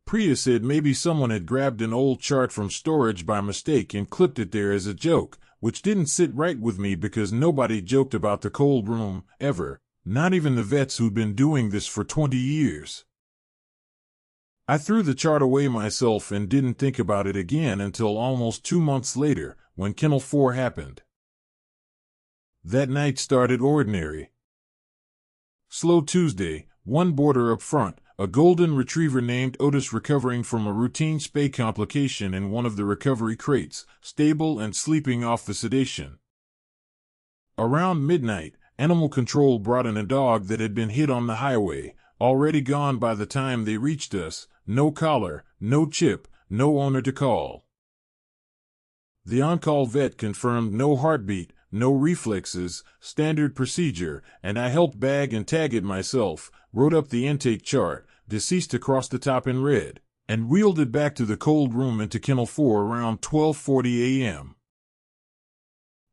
Priya said maybe someone had grabbed an old chart from storage by mistake and clipped it there as a joke, which didn't sit right with me because nobody joked about the cold room, ever, not even the vets who'd been doing this for 20 years. I threw the chart away myself and didn't think about it again until almost 2 months later, when Kennel 4 happened. That night started ordinary. Slow Tuesday, one boarder up front, a golden retriever named Otis recovering from a routine spay complication in one of the recovery crates, stable and sleeping off the sedation. Around midnight, Animal Control brought in a dog that had been hit on the highway, already gone by the time they reached us, no collar, no chip, no owner to call. The on-call vet confirmed no heartbeat, no reflexes, standard procedure, and I helped bag and tag it myself, wrote up the intake chart, deceased across the top in red, and wheeled it back to the cold room into Kennel 4 around 12:40 a.m.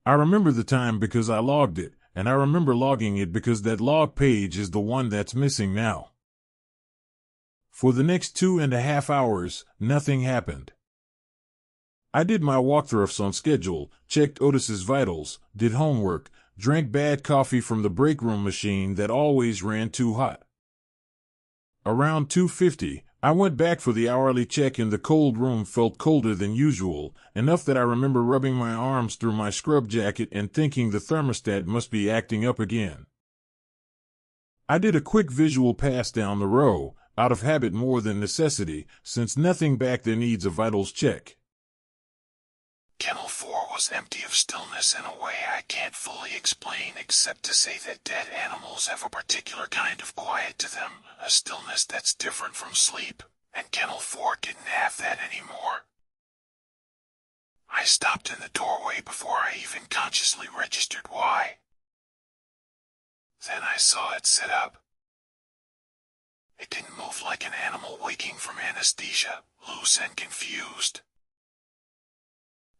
I remember the time because I logged it, and I remember logging it because that log page is the one that's missing now. For the next 2.5 hours, nothing happened. I did my walkthroughs on schedule, checked Otis's vitals, did homework, drank bad coffee from the break room machine that always ran too hot. Around 2:50, I went back for the hourly check and the cold room felt colder than usual, enough that I remember rubbing my arms through my scrub jacket and thinking the thermostat must be acting up again. I did a quick visual pass down the row, out of habit more than necessity, since nothing back there needs a vitals check. Kennel 4 was empty of stillness in a way I can't fully explain except to say that dead animals have a particular kind of quiet to them, a stillness that's different from sleep, and Kennel 4 didn't have that anymore. I stopped in the doorway before I even consciously registered why. Then I saw it sit up. It didn't move like an animal waking from anesthesia, loose and confused.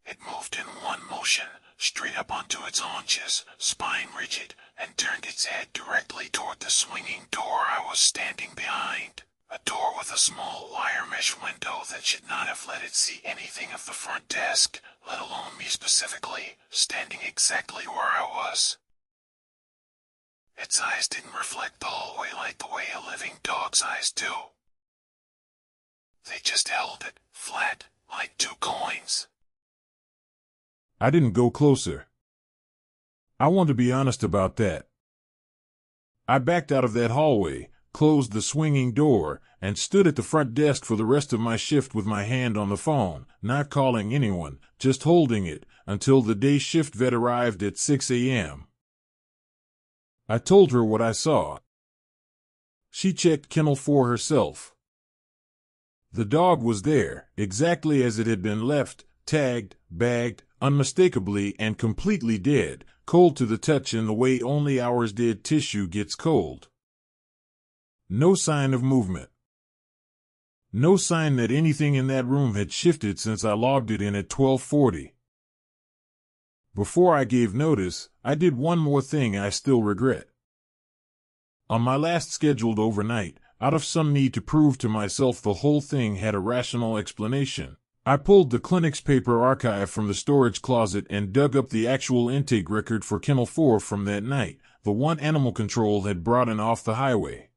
It moved in one motion, straight up onto its haunches, spine rigid, and turned its head directly toward the swinging door I was standing behind. A door with a small wire mesh window that should not have let it see anything of the front desk, let alone me specifically, standing exactly where I was. Its eyes didn't reflect the hallway like the way a living dog's eyes do. They just held it, flat, like two coins. I didn't go closer. I want to be honest about that. I backed out of that hallway, closed the swinging door, and stood at the front desk for the rest of my shift with my hand on the phone, not calling anyone, just holding it, until the day shift vet arrived at 6 a.m. I told her what I saw. She checked Kennel 4 herself. The dog was there, exactly as it had been left, tagged, bagged, unmistakably and completely dead, cold to the touch in the way only ours dead tissue gets cold. No sign of movement. No sign that anything in that room had shifted since I logged it in at 12:40. Before I gave notice, I did one more thing I still regret. On my last scheduled overnight, out of some need to prove to myself the whole thing had a rational explanation, I pulled the clinic's paper archive from the storage closet and dug up the actual intake record for Kennel 4 from that night, the one animal control had brought in off the highway.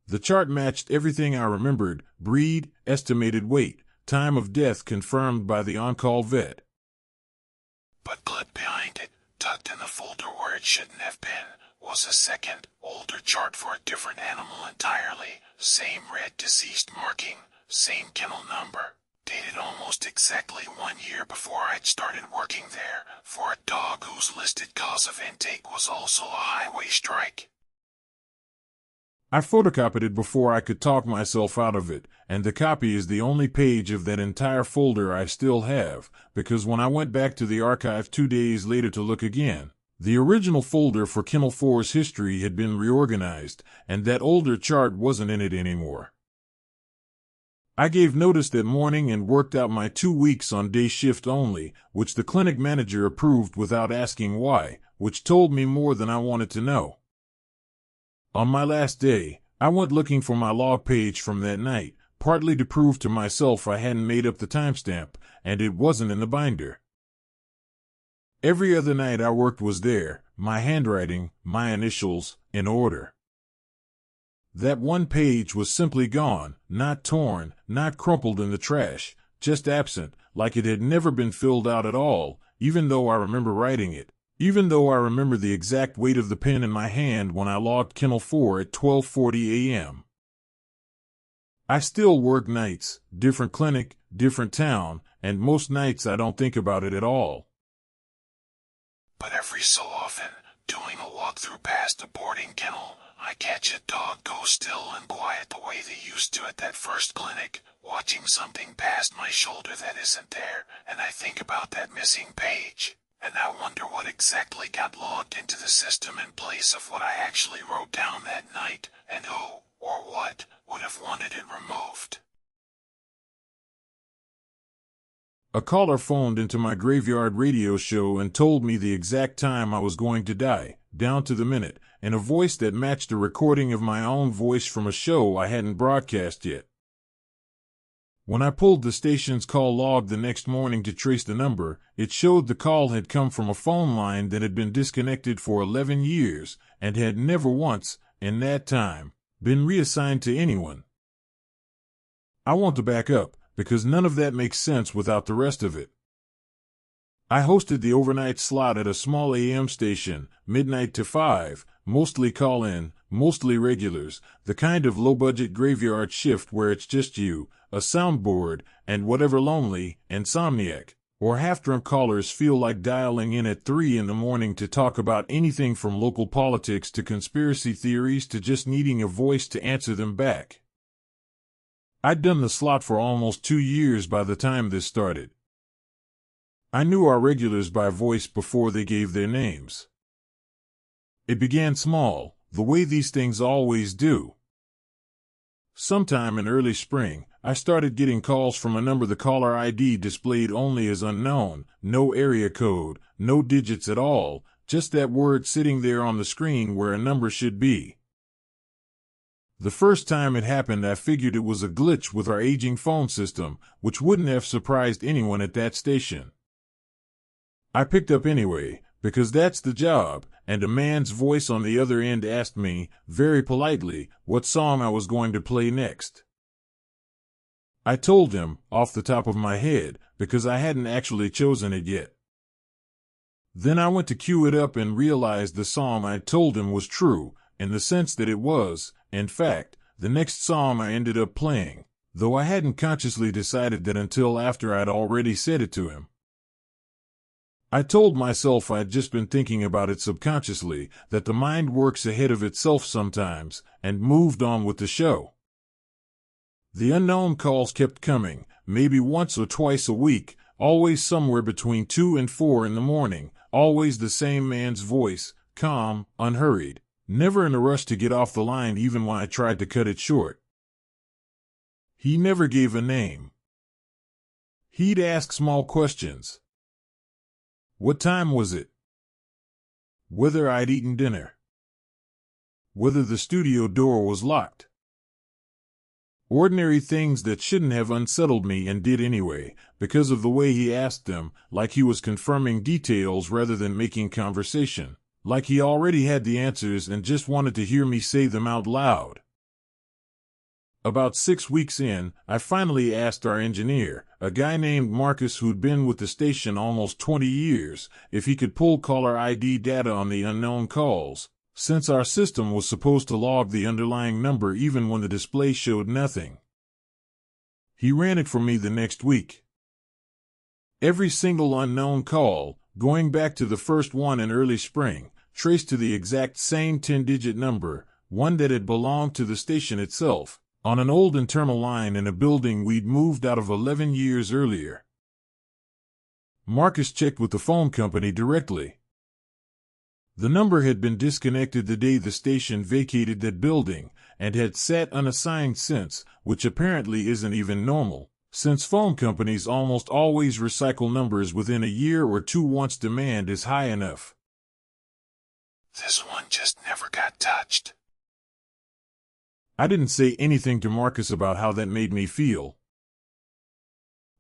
The chart matched everything I remembered: breed, estimated weight, time of death confirmed by the on-call vet. But clipped behind it, tucked in the folder where it shouldn't have been, was a second, older chart for a different animal entirely, same red deceased marking, same kennel number, dated almost exactly 1 year before I'd started working there, for a dog whose listed cause of intake was also a highway strike. I photocopied it before I could talk myself out of it, and the copy is the only page of that entire folder I still have, because when I went back to the archive 2 days later to look again, the original folder for Kennel 4's history had been reorganized, and that older chart wasn't in it anymore. I gave notice that morning and worked out my 2 weeks on day shift only, which the clinic manager approved without asking why, which told me more than I wanted to know. On my last day, I went looking for my log page from that night, partly to prove to myself I hadn't made up the timestamp, and it wasn't in the binder. Every other night I worked was there, my handwriting, my initials, in order. That one page was simply gone, not torn, not crumpled in the trash, just absent, like it had never been filled out at all, even though I remember writing it. Even though I remember the exact weight of the pen in my hand when I logged Kennel 4 at 12:40 a.m. I still work nights, different clinic, different town, and most nights I don't think about it at all. But every so often, doing a walkthrough past a boarding kennel, I catch a dog go still and quiet the way they used to at that first clinic, watching something past my shoulder that isn't there, and I think about that missing page. And I wonder what exactly got logged into the system in place of what I actually wrote down that night, and who, or what, would have wanted it removed. A caller phoned into my graveyard radio show and told me the exact time I was going to die, down to the minute, in a voice that matched a recording of my own voice from a show I hadn't broadcast yet. When I pulled the station's call log the next morning to trace the number, it showed the call had come from a phone line that had been disconnected for 11 years and had never once, in that time, been reassigned to anyone. I want to back up, because none of that makes sense without the rest of it. I hosted the overnight slot at a small AM station, midnight to 5, mostly call-in, mostly regulars, the kind of low-budget graveyard shift where it's just you, a soundboard, and whatever lonely, insomniac, or half-drunk callers feel like dialing in at 3 in the morning to talk about anything from local politics to conspiracy theories to just needing a voice to answer them back. I'd done the slot for almost 2 years by the time this started. I knew our regulars by voice before they gave their names. It began small, the way these things always do. Sometime in early spring, I started getting calls from a number the caller ID displayed only as unknown, no area code, no digits at all, just that word sitting there on the screen where a number should be. The first time it happened, I figured it was a glitch with our aging phone system, which wouldn't have surprised anyone at that station. I picked up anyway, because that's the job, and a man's voice on the other end asked me, very politely, what song I was going to play next. I told him, off the top of my head, because I hadn't actually chosen it yet. Then I went to cue it up and realized the song I told him was true, in the sense that it was, in fact, the next song I ended up playing, though I hadn't consciously decided that until after I'd already said it to him. I told myself I'd just been thinking about it subconsciously, that the mind works ahead of itself sometimes, and moved on with the show. The unknown calls kept coming, maybe once or twice a week, always somewhere between 2 and 4 in the morning, always the same man's voice, calm, unhurried, never in a rush to get off the line even when I tried to cut it short. He never gave a name. He'd ask small questions. What time was it? Whether I'd eaten dinner. Whether the studio door was locked. Ordinary things that shouldn't have unsettled me and did anyway, because of the way he asked them, like he was confirming details rather than making conversation, like he already had the answers and just wanted to hear me say them out loud. About 6 weeks in, I finally asked our engineer, a guy named Marcus who'd been with the station almost 20 years, if he could pull caller ID data on the unknown calls, since our system was supposed to log the underlying number even when the display showed nothing. He ran it for me the next week. Every single unknown call, going back to the first one in early spring, traced to the exact same 10-digit number, one that had belonged to the station itself, on an old internal line in a building we'd moved out of 11 years earlier. Marcus checked with the phone company directly. The number had been disconnected the day the station vacated that building, and had sat unassigned since, which apparently isn't even normal, since phone companies almost always recycle numbers within a year or two once demand is high enough. This one just never got touched. I didn't say anything to Marcus about how that made me feel.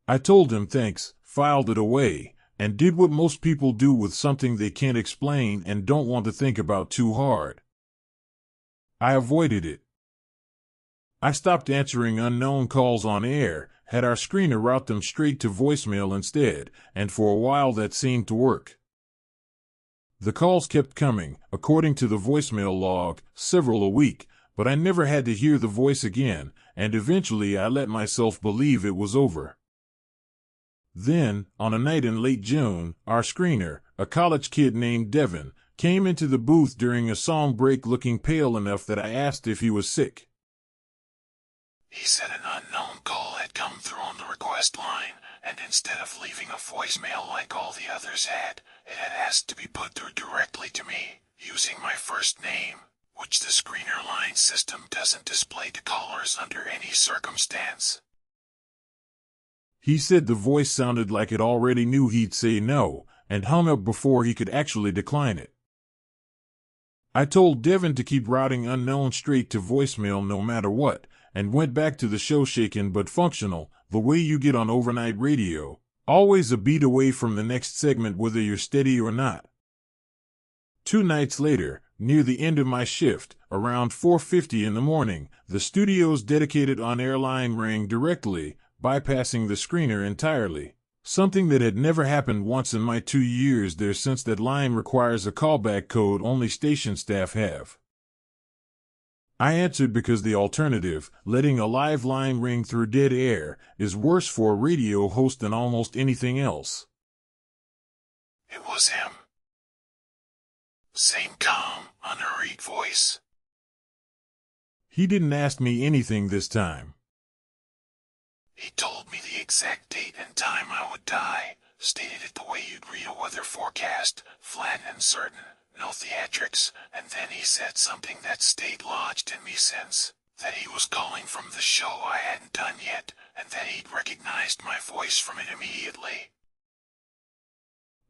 I told him thanks, filed it away, and did what most people do with something they can't explain and don't want to think about too hard. I avoided it. I stopped answering unknown calls on air, had our screener route them straight to voicemail instead, and for a while that seemed to work. The calls kept coming, according to the voicemail log, several a week, but I never had to hear the voice again, and eventually I let myself believe it was over. Then, on a night in late June, our screener, a college kid named Devin, came into the booth during a song break looking pale enough that I asked if he was sick. He said an unknown call had come through on the request line, and instead of leaving a voicemail like all the others had, it had asked to be put through directly to me, using my first name, which the screener line system doesn't display to callers under any circumstance. He said the voice sounded like it already knew he'd say no, and hung up before he could actually decline it. I told Devin to keep routing unknown straight to voicemail no matter what, and went back to the show shaken but functional, the way you get on overnight radio, always a beat away from the next segment whether you're steady or not. 2 nights later, near the end of my shift, around 4:50 in the morning, the studio's dedicated on-air line rang directly, bypassing the screener entirely, something that had never happened once in my 2 years there since that line requires a callback code only station staff have. I answered because the alternative, letting a live line ring through dead air, is worse for a radio host than almost anything else. It was him. Same calm, unhurried voice. He didn't ask me anything this time. He told me the exact date and time I would die, stated it the way you'd read a weather forecast, flat and certain, no theatrics, and then he said something that stayed lodged in me since. that he was calling from the show I hadn't done yet, and that he'd recognized my voice from it immediately.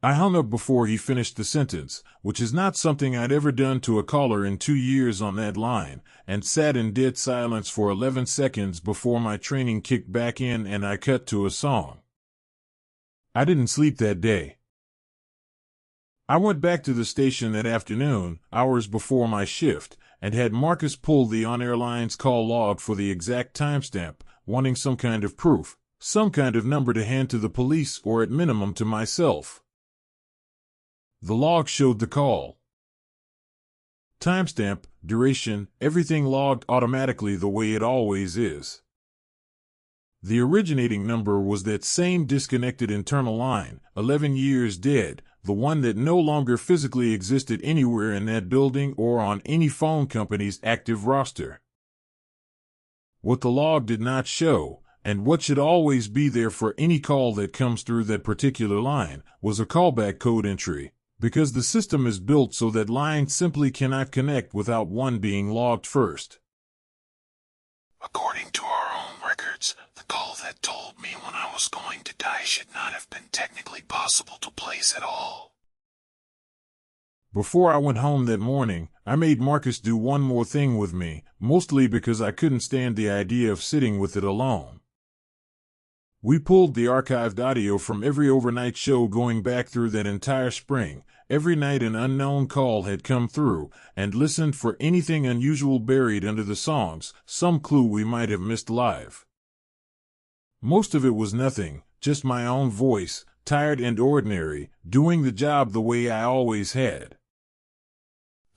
I hung up before he finished the sentence, which is not something I'd ever done to a caller in 2 years on that line, and sat in dead silence for 11 seconds before my training kicked back in and I cut to a song. I didn't sleep that day. I went back to the station that afternoon, hours before my shift, and had Marcus pull the on-air line's call log for the exact timestamp, wanting some kind of proof, some kind of number to hand to the police or at minimum to myself. The log showed the call. Timestamp, duration, everything logged automatically the way it always is. The originating number was that same disconnected internal line, 11 years dead, the one that no longer physically existed anywhere in that building or on any phone company's active roster. What the log did not show, and what should always be there for any call that comes through that particular line, was a callback code entry, because the system is built so that lines simply cannot connect without one being logged first. According to our own records, the call that told me when I was going to die should not have been technically possible to place at all. Before I went home that morning, I made Marcus do one more thing with me, mostly because I couldn't stand the idea of sitting with it alone. We pulled the archived audio from every overnight show going back through that entire spring, every night an unknown call had come through, and listened for anything unusual buried under the songs, some clue we might have missed live. Most of it was nothing, just my own voice, tired and ordinary, doing the job the way I always had.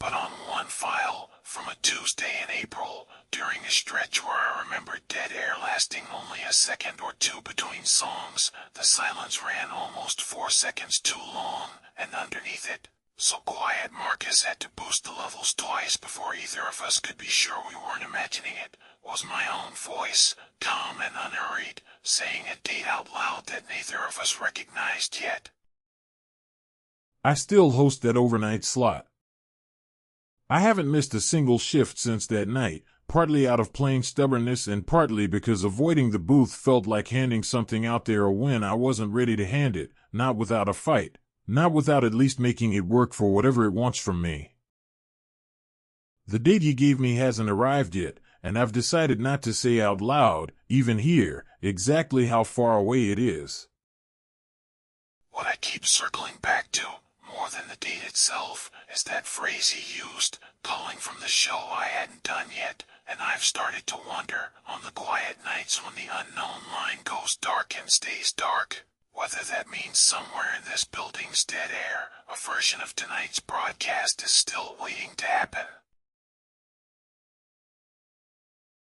But on one file, from a Tuesday in April, during a stretch where I remember dead air lasting only a second or two between songs, the silence ran almost 4 seconds too long, and underneath it, so quiet Marcus had to boost the levels twice before either of us could be sure we weren't imagining it, was my own voice, calm and unhurried, saying a date out loud that neither of us recognized yet. I still host that overnight slot. I haven't missed a single shift since that night, partly out of plain stubbornness and partly because avoiding the booth felt like handing something out there when I wasn't ready to hand it, not without a fight, not without at least making it work for whatever it wants from me. The date he gave me hasn't arrived yet, and I've decided not to say out loud, even here, exactly how far away it is. What I keep circling back to, more than the date itself, is that phrase he used, calling from the show I hadn't done yet, and I've started to wonder, on the quiet nights when the unknown line goes dark and stays dark, whether that means somewhere in this building's dead air, a version of tonight's broadcast is still waiting to happen.